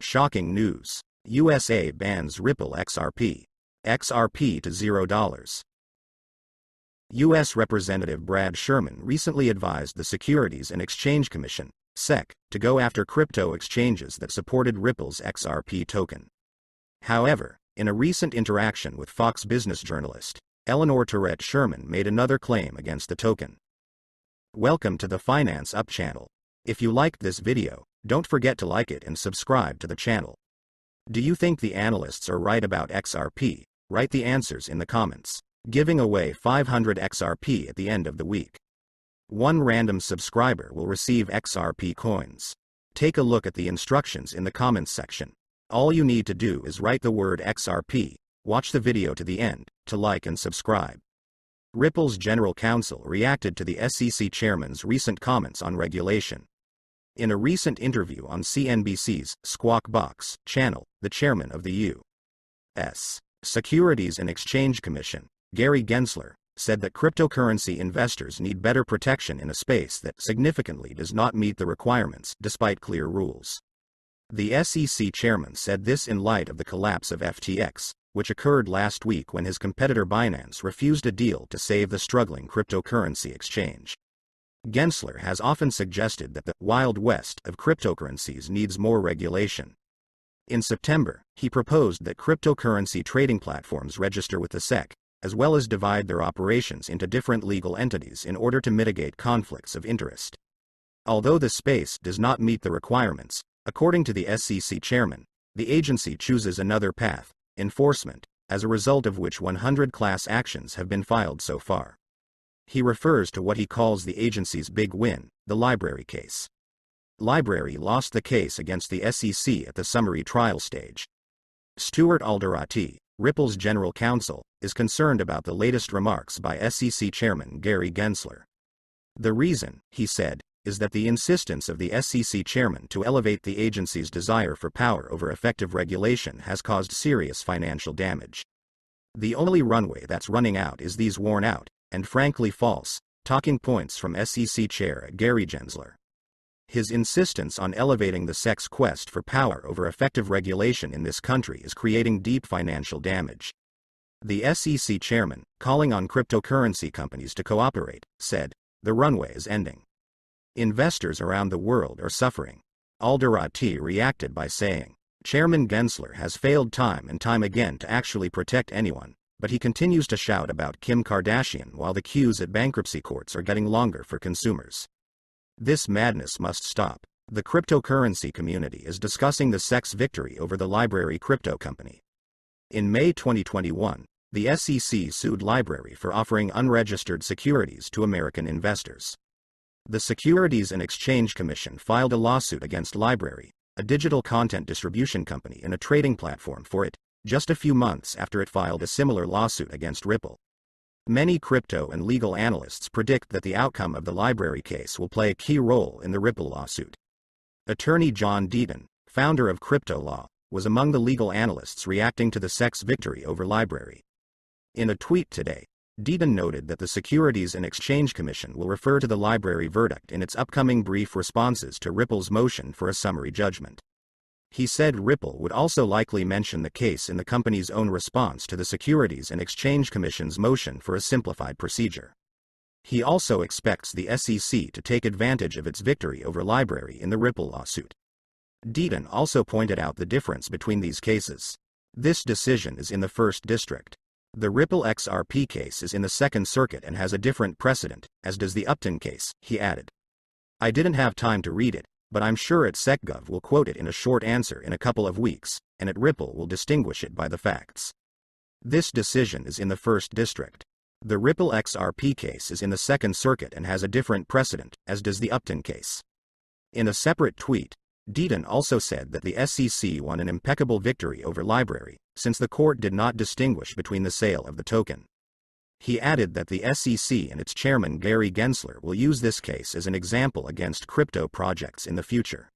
Shocking news. USA bans Ripple XRP. XRP to $0. U.S. Representative Brad Sherman recently advised the Securities and Exchange Commission, SEC, to go after crypto exchanges that supported Ripple's XRP token. However, in a recent interaction with Fox Business journalist Eleanor Tourette, Sherman made another claim against the token. Welcome to the Finance Up channel. If you liked this video, don't forget to like it and subscribe to the channel. Do you think the analysts are right about XRP? Write the answers in the comments. Giving away 500 XRP at the end of the week. One random subscriber will receive XRP coins. Take a look at the instructions in the comments section. All you need to do is write the word XRP, watch the video to the end, to like and subscribe. Ripple's general counsel reacted to the SEC chairman's recent comments on regulation. In a recent interview on CNBC's Squawk Box channel, the chairman of the U.S. Securities and Exchange Commission, Gary Gensler, said that cryptocurrency investors need better protection in a space that significantly does not meet the requirements despite clear rules. The SEC chairman said this in light of the collapse of FTX, which occurred last week when his competitor Binance refused a deal to save the struggling cryptocurrency exchange. Gensler has often suggested that the Wild West of cryptocurrencies needs more regulation. In September, he proposed that cryptocurrency trading platforms register with the SEC, as well as divide their operations into different legal entities in order to mitigate conflicts of interest. Although the space does not meet the requirements, according to the SEC chairman, the agency chooses another path, enforcement, as a result of which 100 class actions have been filed so far. He refers to what he calls the agency's big win, the LBRY case. LBRY lost the case against the SEC at the summary trial stage. Stuart Alderoty, Ripple's general counsel, is concerned about the latest remarks by SEC chairman Gary Gensler. The reason, he said, is that the insistence of the SEC chairman to elevate the agency's desire for power over effective regulation has caused serious financial damage. The only runway that's running out is these worn out, and frankly false, talking points from SEC Chair Gary Gensler. His insistence on elevating the SEC's quest for power over effective regulation in this country is creating deep financial damage. The SEC chairman, calling on cryptocurrency companies to cooperate, said, "The runway is ending. Investors around the world are suffering." Alderoty reacted by saying, "Chairman Gensler has failed time and time again to actually protect anyone, but he continues to shout about Kim Kardashian while the queues at bankruptcy courts are getting longer for consumers. This madness must stop." The cryptocurrency community is discussing the SEC's victory over the LBRY crypto company. In May 2021, the SEC sued LBRY for offering unregistered securities to American investors. The Securities and Exchange Commission filed a lawsuit against LBRY, a digital content distribution company and a trading platform for it, just a few months after it filed a similar lawsuit against Ripple. Many crypto and legal analysts predict that the outcome of the LBRY case will play a key role in the Ripple lawsuit. Attorney John Deaton, founder of Crypto Law, was among the legal analysts reacting to the SEC's victory over LBRY. In a tweet today, Deaton noted that the Securities and Exchange Commission will refer to the LBRY verdict in its upcoming brief responses to Ripple's motion for a summary judgment. He said Ripple would also likely mention the case in the company's own response to the Securities and Exchange Commission's motion for a simplified procedure. He also expects the SEC to take advantage of its victory over LBRY in the Ripple lawsuit. Deaton also pointed out the difference between these cases. This decision is in the First District. The Ripple XRP case is in the Second Circuit and has a different precedent, as does the Upton case, he added. "I didn't have time to read it, but I'm sure at SecGov will quote it in a short answer in a couple of weeks, and at Ripple will distinguish it by the facts. This decision is in the First District. The Ripple XRP case is in the Second Circuit and has a different precedent, as does the Upton case." In a separate tweet, Deaton also said that the SEC won an impeccable victory over LBRY, since the court did not distinguish between the sale of the token. He added that the SEC and its chairman Gary Gensler will use this case as an example against crypto projects in the future.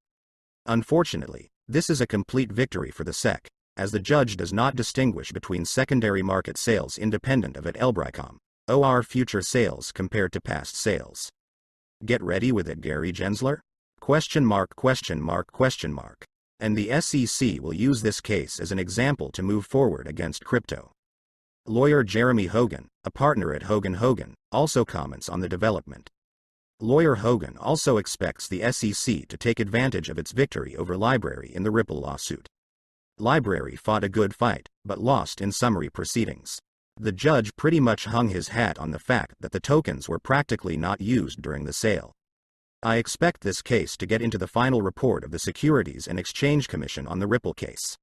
Unfortunately, this is a complete victory for the SEC, as the judge does not distinguish between secondary market sales independent of LBRY.com or future sales compared to past sales. Get ready with it, Gary Gensler? ? And the SEC will use this case as an example to move forward against crypto. Lawyer Jeremy Hogan, a partner at Hogan, also comments on the development. Lawyer Hogan also expects the SEC to take advantage of its victory over Library in the Ripple lawsuit. Library fought a good fight, but lost in summary proceedings. The judge pretty much hung his hat on the fact that the tokens were practically not used during the sale. I expect this case to get into the final report of the Securities and Exchange Commission on the Ripple case.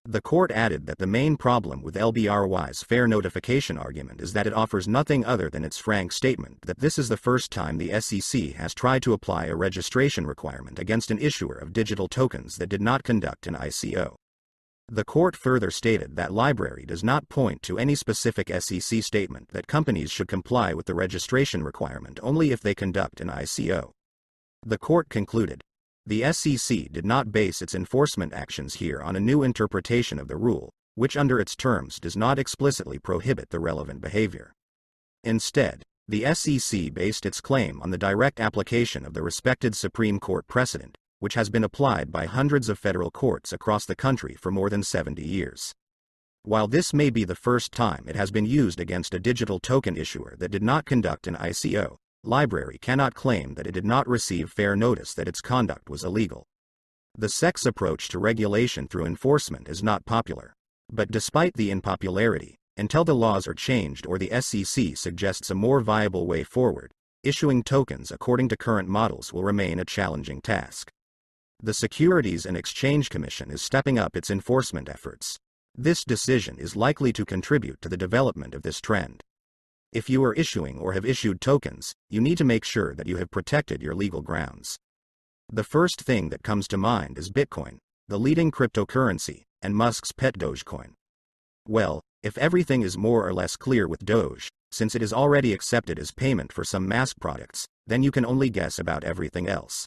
The court added that the main problem with LBRY's fair notification argument is that it offers nothing other than its frank statement that this is the first time the SEC has tried to apply a registration requirement against an issuer of digital tokens that did not conduct an ICO. The court further stated that Library does not point to any specific SEC statement that companies should comply with the registration requirement only if they conduct an ICO. The court concluded, the SEC did not base its enforcement actions here on a new interpretation of the rule, which under its terms does not explicitly prohibit the relevant behavior. Instead, the SEC based its claim on the direct application of the respected Supreme Court precedent, which has been applied by hundreds of federal courts across the country for more than 70 years. While this may be the first time it has been used against a digital token issuer that did not conduct an ICO, Library cannot claim that it did not receive fair notice that its conduct was illegal. The SEC's approach to regulation through enforcement is not popular. But despite the unpopularity, until the laws are changed or the SEC suggests a more viable way forward, issuing tokens according to current models will remain a challenging task. The Securities and Exchange Commission is stepping up its enforcement efforts. This decision is likely to contribute to the development of this trend. If you are issuing or have issued tokens, you need to make sure that you have protected your legal grounds. The first thing that comes to mind is Bitcoin, the leading cryptocurrency, and Musk's pet Dogecoin. Well, if everything is more or less clear with Doge, since it is already accepted as payment for some mask products, then you can only guess about everything else.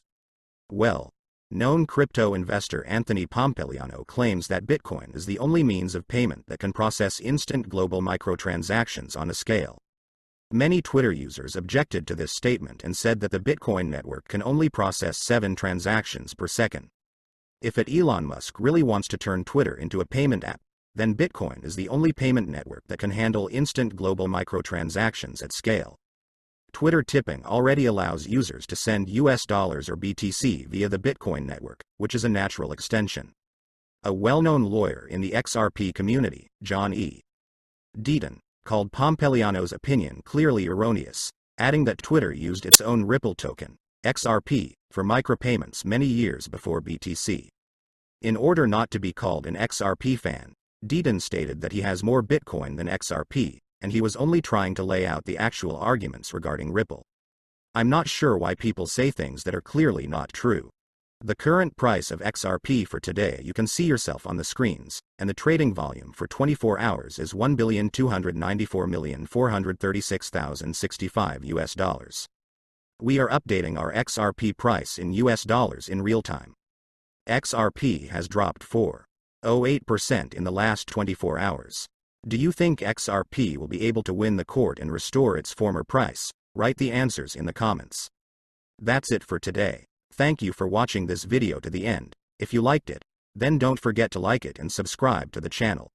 Well, known crypto investor Anthony Pompliano claims that Bitcoin is the only means of payment that can process instant global microtransactions on a scale. Many Twitter users objected to this statement and said that the Bitcoin network can only process 7 transactions per second. If Elon Musk really wants to turn Twitter into a payment app, then Bitcoin is the only payment network that can handle instant global microtransactions at scale. Twitter tipping already allows users to send US dollars or BTC via the Bitcoin network, which is a natural extension. A well-known lawyer in the XRP community, John E. Deaton, called Pompliano's opinion clearly erroneous, adding that Twitter used its own Ripple token, XRP, for micropayments many years before BTC. In order not to be called an XRP fan, Deaton stated that he has more Bitcoin than XRP, and he was only trying to lay out the actual arguments regarding Ripple. I'm not sure why people say things that are clearly not true. The current price of XRP for today you can see yourself on the screens, and the trading volume for 24 hours is $1,294,436,065 US dollars. We are updating our XRP price in US dollars in real time. XRP has dropped 4.08% in the last 24 hours. Do you think XRP will be able to win the court and restore its former price? Write the answers in the comments. That's it for today. Thank you for watching this video to the end. If you liked it, then don't forget to like it and subscribe to the channel.